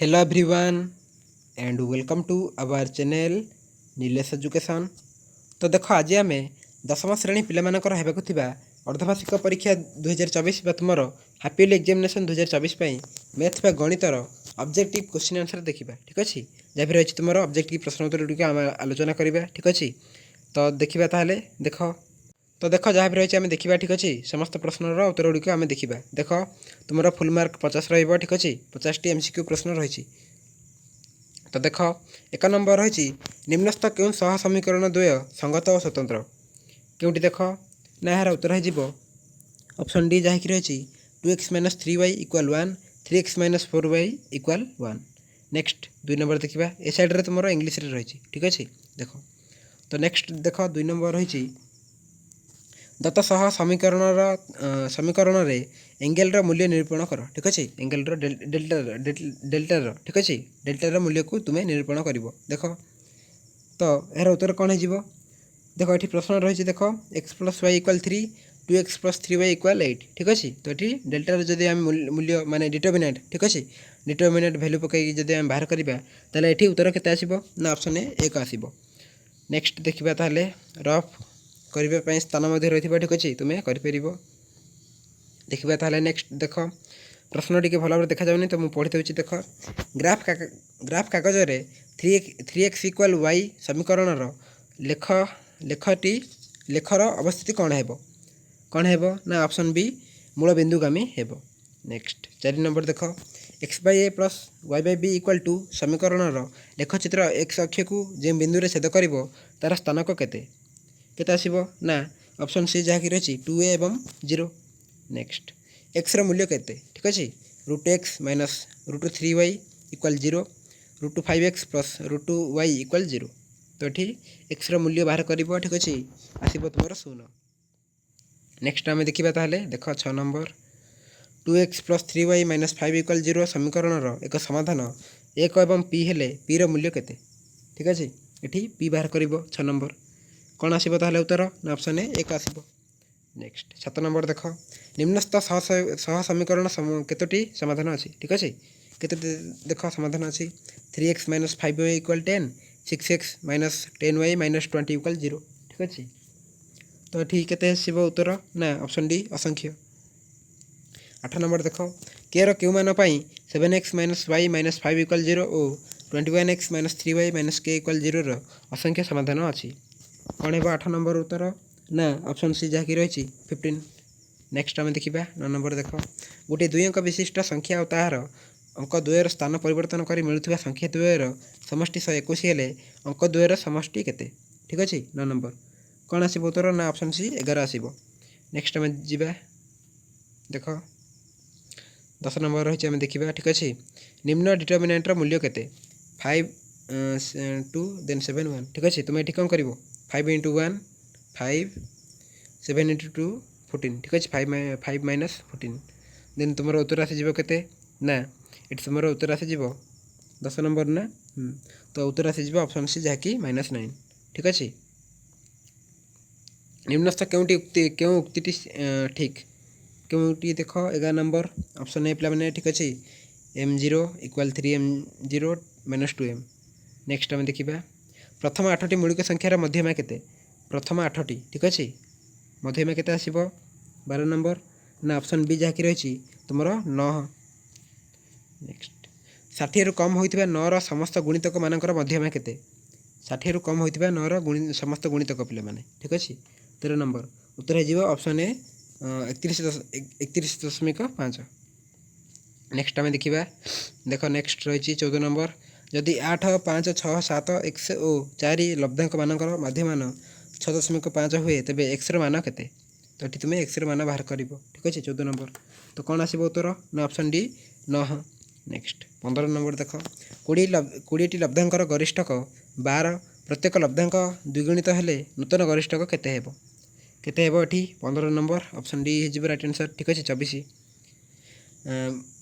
Hello everyone and welcome to our channel Nilesh Education। तो देखो आज आम दशम श्रेणी पिलाମାନଙ୍କର ହେବାକୁ ଥିବା अर्धवार्षिक परीक्षा 2024 ବା ତୁମର ହାପି ଇୟର୍ଲି ଏକ୍ଜାମିନେସନ୍ 2024 ପାଇଁ ମ୍ୟାଥ୍ ବା ଗଣିତର ଅବଜେକ୍ଟିଭ୍ क्वेश्चन आंसर ଦେଖିବା ଠିକ୍ ଅଛି। ଯାହା ବି ରହିଛି ତୁମର ଅବଜେକ୍ଟିଭ୍ ପ୍ରଶ୍ନ ଉତ୍ତର ଗୁଡ଼ିକ ଆମେ ଆଲୋଚନା କରିବା ଠିକ୍ ଅଛି। ତ ଦେଖିବା ତାହେଲେ ଦେଖ जहाँ भी रही आम देखा ठीक अच्छे समस्त प्रश्नर उत्तर गुड़िक आम देखा देख तुम फुल मार्क 50 ठीक अच्छे 50 टी एमसीक्यू प्रश्न रही। तो देख एक नंबर रही निम्नस्थ क्यों सह समीकरण द्वय संगत और स्वतंत्र क्योंटी देख ना यार उत्तर हो ऑप्शन डी जहाँकि रही 2x - 3y = 1 3x - 4y = 1। Next 2 number देखा ए सैड्रे तुम इंग्लीश रही ठीक अच्छे देख। तो नेक्स्ट देख 2 नंबर रही दत्त सह समीकरण रे एंगेल मूल्य निरूपण कर ठीक अच्छे। एंगेल डेल्टार ठीक अच्छे डेल्टार मूल्य को तुम्हें निरूपण कर देख। तो यार उत्तर कौन हो देख ये प्रश्न रही देख x + y = 3 2x + 3y = 8 ठीक अच्छे। तो ये डेल्टार जब आम मूल्य माने डिटरमिनेंट ठीक अच्छे डिटरमिनेंट भैल्यू पकई जब आम बाहर करवा ये उत्तर के ना ऑप्शन ए 1 आसो। नेक्स्ट देखा ताले रफ करने स्थान रही ठीक अच्छे तुम्हें कर देखा ताले। नेक्स्ट देख प्रश्न टी भल भाव देखा जाऊनी तो मुझे पढ़ी दूसरी देख ग्राफ कागज 3x = y समीकरण लेखर अवस्थिति कौन है ना ऑप्शन बी मूल बिंदुगामी है। नेक्स्ट 4 नंबर देख x/a + y/b = समीकरण लेखचित्र x अक्ष को जो बिंदु छेद कर तार स्थानक केते आसीबो ना ऑप्शन सी जहाँकि रही 2a एवं 0। नेक्स्ट x मूल्य केते ठीक अच्छे √x - √3y = 0 √5x + √2y = 0। तो ये x मूल्य बाहर कर ठीक अच्छे आसो तुम 0। नेक्स्ट आम देखा ताले देख 6 नंबर 2x + 3y - 5 = 0 समीकरण एक समाधान 1 एवं p हेले p मूल्य केते ठीक अच्छे ये p बाहर कर 6 नंबर कौन आसो ताल उत्तर ना ऑप्शन ए 1 आसो। नेक्स्ट 7 नंबर देख निम्नस्थ सह समीकरण केतोटी समाधान अच्छी ठीक अच्छे केते देख समाधान अच्छी 3x - 5y = 10 6x - 10y - 20 = 0 ठीक अच्छे। तो ठीक केते आसो उत्तर ना ऑप्शन डी असंख्य। 8 नंबर देख के क्यों मान 7x - y - 5 = 0 और 21x - 3y - k = 0 असंख्य समाधान अच्छी कौन है 8 नंबर उत्तर ना ऑप्शन सी जहाँकि रही 15। नेक्स्ट आम देखा 9 नंबर देख गोटे 2 अंक विशिष्ट संख्या और तार अंक द्वयर स्थान परिवर्तन कर मिलूवा संख्या द्वयर समष्टि 121 हेले अंक द्वयर समष्टि केते ठीक अच्छे 9 नंबर कौन आसो उत्तर ना ऑप्शन सी 11 आसो। नेक्स्ट आम जा देख 10 नंबर रही आम देखा ठीक अच्छे निम्न डिटरमिनेंटर मूल्य केते 5 2 देन 7 1 ठीक अच्छे तुम्हें ये कौन कर 5 × 1 5 7 × 2 14 ठीक अच्छे 5 - 14 देन तुम उत्तर आसीज के ना ये तुम उत्तर आसीज 10 नंबर ना तो उत्तर आसीज ऑप्शन सी जहाँकि -9 ठीक अच्छे। निम्नस्थ क्यों उक्ति ठीक क्योंटी देख 11 नंबर ऑप्शन ए पे ठीक अच्छे m0 = 3m0 - 2m। नेक्स्ट आम देखा प्रथम 8टी मौलिक संख्यार मध्यमा केते प्रथम 8टी ठीक अच्छे मध्यमा केते आसीबो 12 नंबर ना ऑप्शन बी जहाँकि रही तुम 9। नेक्स्ट 60 रु कम होइथिबा 9 समस्त गुणितक मानकर मध्यमा केते 60 रु कम होइथिबा 9 समस्त गुणितक पिले माने ठीक अच्छे 13 नंबर उत्तर हो ऑप्शन ए 31.5। नेक्स्ट आम देखा देख नेक्स्ट रही 14 नंबर जदि 8 5 6 7 x और 4 लब्धांक मानकर मध्यमान 6.5 हुए तेरे x मान केते तो ये तुम्हें x मान बाहर कर ठीक अच्छे 14 नंबर तो कौन आसो उत्तर ना ऑप्शन डी 9। नेक्स्ट 15 नंबर देख 20टी लब्धांकर गरिष्ठक 12 प्रत्येक लब्धांक द्विगुणित हेले नूतन गरिष्ठक केते हेबो ये 15 नंबर ऑप्शन डी हो राइट आंसर ठीक अच्छे 24।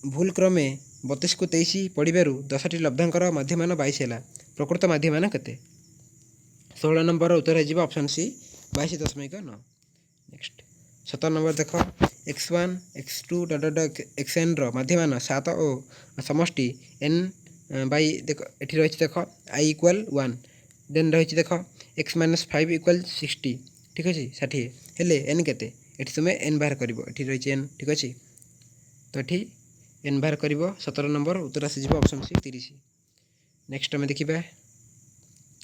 भूल क्रमे 32 को 23 पढ़ू 10टी लब्धांकर मध्यमान 22 है प्रकृत मध्यमान केते 16 नंबर उत्तर हो ऑप्शन सी 22.9। नेक्स्ट 17 नंबर देख x1 x2 xn मध्यमान 7 और समष्टि n बाई देख एठी रही देख आई इक्वाल 1 देन रही देख एक्स माइनस 5 इक्वाल 60 ठीक अच्छे 60 हेले एन केते एठी तुम एन बाहर कर एठी रही एन ठीक अच्छे तो ये एन बाहर कर 17 नंबर उत्तर आसीज ऑप्शन सी 30। नेक्स्ट आम देखा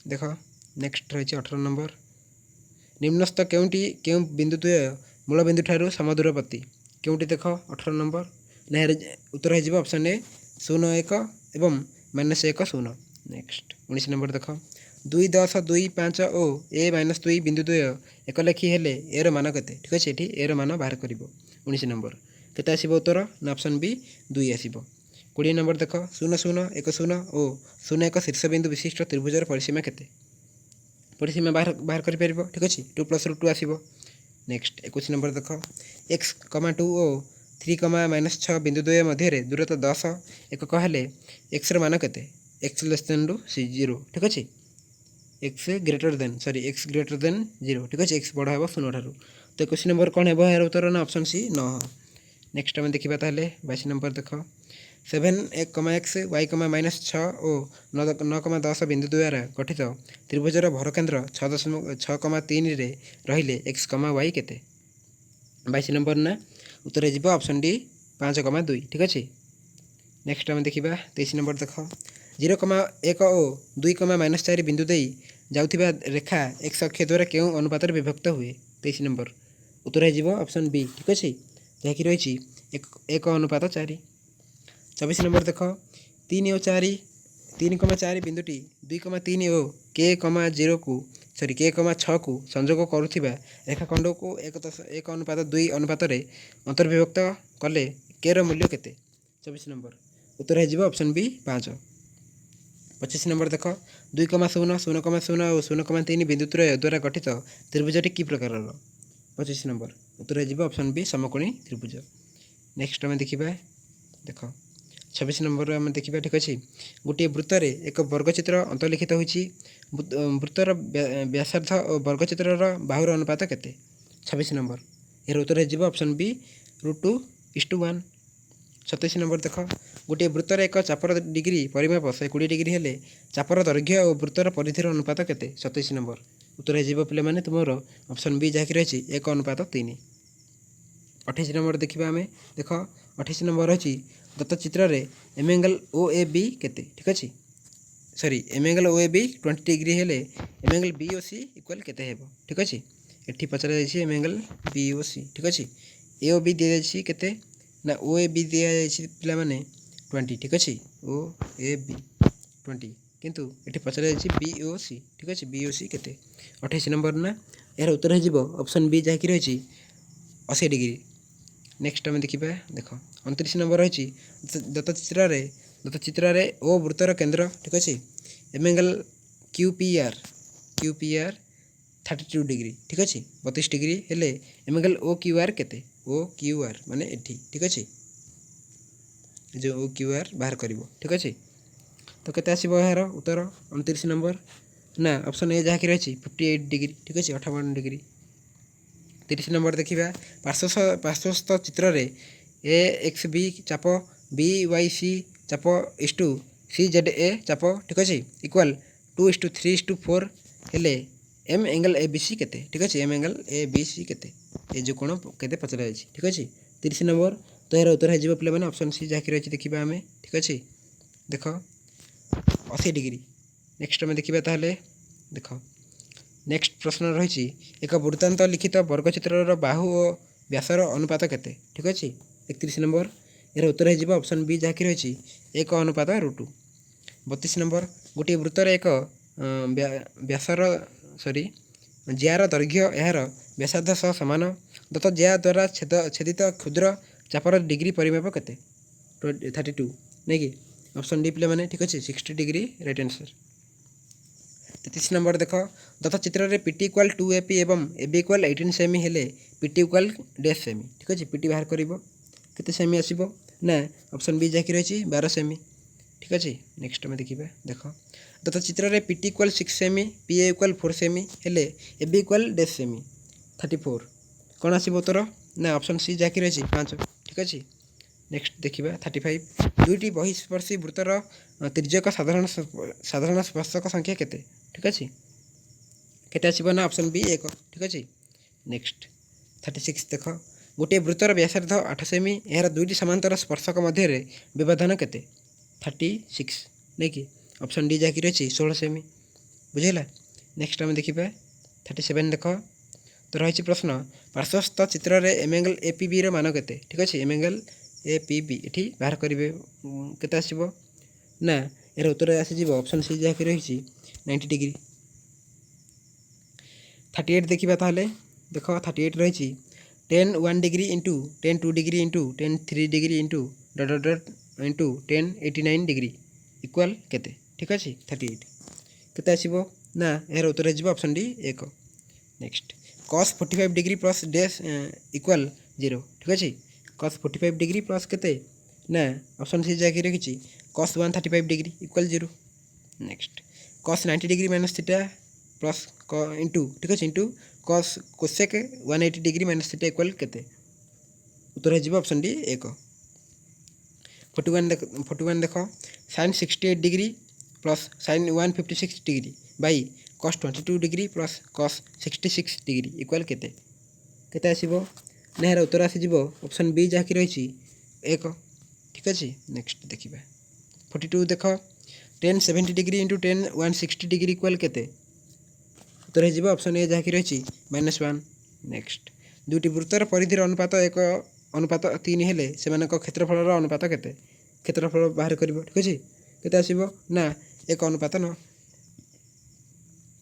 देख नेक्स्ट रही 18 नंबर निम्नस्थ क्यों बिंदु द्वय मूल बिंदु ठारू समदूरवर्ती क्योंटी देख 18 नंबर ना उत्तर हो ऑप्शन ए 0 1 एवं -1 0। नेक्स्ट 19 नंबर देख 2 10 2 5 ओ ए -2 बिंदु द्वय एक लेखी हेले एर मान केते ठीक अच्छे ये एर मान बाहर कर 19 नंबर केते आसीबो उत्तर ना ऑप्शन बी 2 आसीबो। 20 नंबर देख 0 0 1 0 ओ 0 1 शीर्ष बिंदु विशिष्ट त्रिभुजर परिसीमा केते परिसीमा बाहर कर पार ठीक अच्छे 2 + √2 आसीबो। नेक्स्ट 21 नंबर देख x, 2 ओ 3, -6 बिंदु द्वय मध्य दूरता 10 एक कहले एक्स मान केते एक्स लेस देन टू 0 ठीक अच्छे एक्स ग्रेटर देन 0 ठीक अच्छे एक्स बड़ा हे 0 ठार तो 21 नंबर कौन है यार उत्तर ना ऑप्शन सी 9। नेक्स्ट आम देखा ताले 22 नंबर देख 7 1 x y -6 और 9 10 बिंदु द्वारा गठित त्रिभुजर भरकेन्द्र 6.3 रहिले x y केते 22 नंबर ना उत्तर हो ऑप्शन डी 5,2 ठीक अच्छे। नेक्स्ट आम देखा 23 नंबर देख 0 1 और 2 -4 बिंदु दे जाउथिबा रेखा एक्स अक्ष द्वारा क्यों अनुपात विभक्त हुए 23 नंबर उत्तर हो ऑप्शन बी ठीक अच्छे जहाँकि रही 1:4। 24 नंबर देख 3 और 4 3,4 बिंदुटी 2,3 और के 0 को सॉरी के 6 को संजोग करुवा रेखाखंड को 1:2 अनुपात अंतर्विभक्त कले के मूल्य केते 24 नंबर उत्तर हो ऑप्शन बी 5। 25 नंबर देख 2 0 0 0 और 0,3 बिंदु द्वारा गठित त्रिभुजटी कि प्रकार 25 नंबर उत्तर हो ऑप्शन बी समकोणी त्रिभुज। नेक्स्ट आम देखा देख 26 नंबर आम देखा ठीक अच्छे गोटे वृत्तर एक वर्गचित्र अंतर्लिखित होती वृत्तर व्यासार्ध और वर्गचित्र बाहुर अनुपात केते 26 नंबर यार उत्तर हो ऑप्शन बी √2:1। 27 नंबर देख गोटे वृत्तर एक चापर डिग्री परिमाप 120 डिग्री हेले चापर दैर्घ्य और वृत्तर परिधिर अनुपात केते 27 नंबर उत्तर हो पे तुम ऑप्शन बी जहाँकि रही 1:3। 28 नंबर देखा आम देख 28 नंबर रही दत्त चित्र रे M angle O A B केते ठीक अच्छे sorry M angle O A B 20 degree हेले M angle B O C equal केते हेबो ठीक अच्छे एठी पचरा जाइए M angle B O C ठीक अच्छे ए ओ बी दि जाइए केते ना ओ ए बी दि जाइए पिला माने 20 ठीक अच्छे ओ ए बी 20 किंतु एठी पचरा जाइए बी ओ सी ठीक अच्छे बी ओ सी केते 28 नंबर ना यार उत्तर हो ऑप्शन बी जहाँकि रही 80 डिग्री। नेक्स्ट आम देखा देख 29 नंबर रही दत्त चित्र रे ओ वृत्तर केन्द्र ठीक अच्छे M angle Q P R 32 degree ठीक अच्छे 32 डिग्री हेले M angle O Q R केते ओ क्यू आर माने एठी ठीक अच्छे जो ओ क्यू आर बाहर कर ठीक अच्छे तो केते आसीबो यार उत्तर 29 नंबर ना ऑप्शन ए जहाँकि रही 58 डिग्री ठीक अच्छे 58 डिग्री। 30 नंबर देखा पार्श्वस्थ चित्र रे ए एक्स बी चाप बी वाई सी चाप इष्टू सी जेड ए चाप ठीक अच्छे इक्वाल 2:3:4 हेले M angle A B C केते ठीक अच्छे M angle A B C केते ए जो कोण केते पचरा जाइए ठीक अच्छे 30 नंबर तो यार उत्तर हो पे मैंने ऑप्शन सी जहाँकि रही देखा आम ठीक अच्छे देख 80 डिग्री। नेक्स्ट आम देखा ताहले देख नेक्स्ट प्रश्न रही एक वृत्तांत लिखित वर्गचित्र बाहु और व्यासर अनुपात केते ठीक अच्छे 31 नंबर यार उत्तर हो ऑप्शन बी जहाँकि रही 1:2। 32 नंबर गोटे वृत्तर एक व्यासर सॉरी ज्यार दैर्घ्य यार व्यासार्ध सह सामान दत्त ज्या द्वारा छेदित क्षुद्र चापर डिग्री परिमाप केते 32 नहीं कि ऑप्शन डी पे मैंने ठीक अच्छे 60 डिग्री राइट आंसर। 33 नंबर देख दत्त चित्र रे पीटी इक्वाल 2 एपी एवं एबी इक्वाल 18 सेमी हेले पीटी इक्वाल डेढ़ सेमी ठीक अच्छे पीटी बाहर कर केते सेमी आसीबो ना ऑप्शन बी जहाँकि रही 12 सेमी ठीक अच्छे। नेक्स्ट आम देखा देख दत्त चित्र रे PT equal 6 semi P A equal 4 semi हेले एबी इक्वाल डेढ़ सेमी 34 कौन आसीबो उत्तर ना ऑप्शन सी जहाँकि रही 5 ठीक अच्छे नेक्स्ट देखिए 35 दुईटी बहिस्पर्शी वृत्तर तिर्यक साधारण स्पर्शक संख्या केते ठीक अच्छे केते आसब ना ऑप्शन बी 1 ठीक अच्छे नेक्स्ट 36 देख गोटे वृत्तर व्यासार्ध 8 सेमी यार दुईटी समांतर स्पर्शक मध्य व्यवधान केते 36 नहीं कि ऑप्शन डी जहाँकि रही 16 सेमी बुझेगा नेक्स्ट आम देखिए 37 देख तो रही प्रश्न पार्श्वस्थ चित्र में M angle A P B मान केते ठीक अच्छे M angle A P B ये बाहर करेंगे केते आसब ना यार उत्तर आसीज ऑप्शन सी जहाँकि रही 90 डिग्री 38 देखा ताहले देख 38 रही 10 1 degree into 10 2 degree into 10 3 degree into dot dot dot into 10 89 degree equal केते ठीक अच्छे 38 केते आसब ना यार उत्तर हो option D 1 next cos 45 degree plus dash equal 0 ठीक अच्छे cos 45 डिग्री प्लस केते ना ऑप्शन सी जहाँकि रखी cos 135 degree equal 0 next cos 90 degree minus theta plus into ठीक अच्छे into cos cosec 180 degree minus theta equal केते उत्तर हो ऑप्शन डी 1 41 देख sin 68 degree plus sin 156 degree by cos 22 degree plus cos 66 degree equal केते केते आसीबो ना यार उत्तर आसीज option B जहाँकि रही 1 ठीक अच्छे नेक्स्ट देखिए 42 देख 10 70 डिग्री इंटू 10 160 डिग्री इक्वाल केते उत्तर हो ऑप्शन ए जहाँकि रही -1 नेक्स्ट दुईटी वृत्तर परिधिर अनुपात 1 अनुपात 3 हेले से क्षेत्रफल अनुपात केते क्षेत्रफल बाहर कर ठीक अच्छे केते आसीबो ना 1 अनुपात 9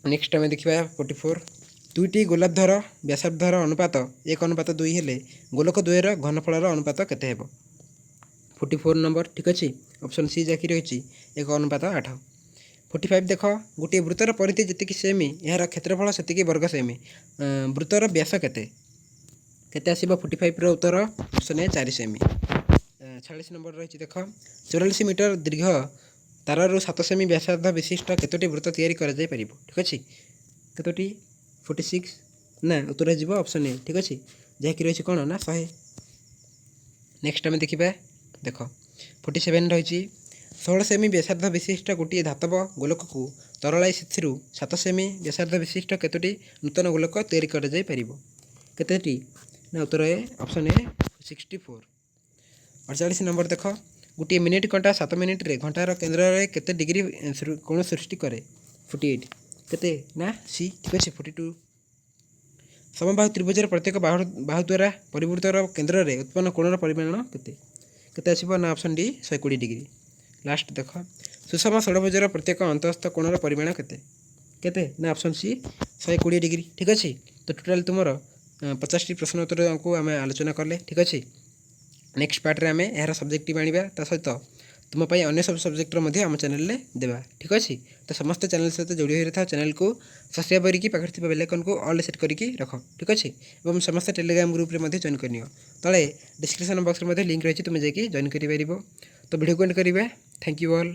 नेक्स्ट आम देखा 44 दुईटी गोलार्धर व्यासार्धर अनुपात 1 अनुपात 2 हेले गोलक द्वयर घनफलर अनुपात केते हेबो 44 नंबर ठीक अच्छे ऑप्शन सी जहाँकि रही 1 अनुपात 8 45 देख गोटे वृत्तर परिधि जी सेमी यार क्षेत्रफल से वर्ग सेमी वृत्तर व्यास केते केते आसीबो 45 रो उत्तर ऑप्शन ए 4 सेमी 46 नंबर रही देख 44 मीटर दीर्घ तार 7 सेमी व्यासार्ध विशिष्ट केतोटी वृत्त तैयारी करा जाय परिबो ठीक अच्छे केतोटी 46 ना उत्तर हो ऑप्शन ए ठीक अच्छे जहाँकि रही कौन ना 100 नेक्स्ट आम देखा देख 47 रही 16 सेमी व्यासार्ध विशिष्ट गोटे धातव गोलक को तरलाई से 7 सेमी व्यासार्ध विशिष्ट केतोटी नूतन गोलक तैयारी करा जाय परिबो केतोटी ना उत्तर ए ऑप्शन ए 64 48 नंबर देख गोटे मिनिट घंटा 7 मिनिट रे घंटार केन्द्र में केते डिग्री कोण सृष्टि करे 48 केते ना सी ठीक अच्छे 42 समबाहु त्रिभुजर प्रत्येक बाहु द्वारा परिवृत्तर केन्द्र में उत्पन्न कोणर परिमाण केते केते आसीबो ना ऑप्शन डी 120 डिग्री लास्ट देख सुषम षडभुजर प्रत्येक अंतस्थ कोणर परिमाण केते केते ना ऑप्शन सी 120 डिग्री ठीक अच्छे तो टोटाल तुमर 50 प्रश्न उत्तर को आम आलोचना कले ठीक अच्छे नेक्स्ट पार्ट आम यार सब्जेक्ट आने ता सहित तुमपाई अन्य सब सब्जेक्टर आम चैनल देवा ठीक अच्छे तो समस्त चैनल सहित जोड़ी हो था चैनल को सब्सक्राइब करके पाखे बेल आइकन को ऑल सेट करके रख ठीक अच्छे और समस्त टेलीग्राम ग्रुप में जॉइन करनी तले डिस्क्रिप्शन बॉक्स में लिंक रही तुम जाकि जॉइन कर तो वीडियो को एंड करेंगे थैंक यू ऑल।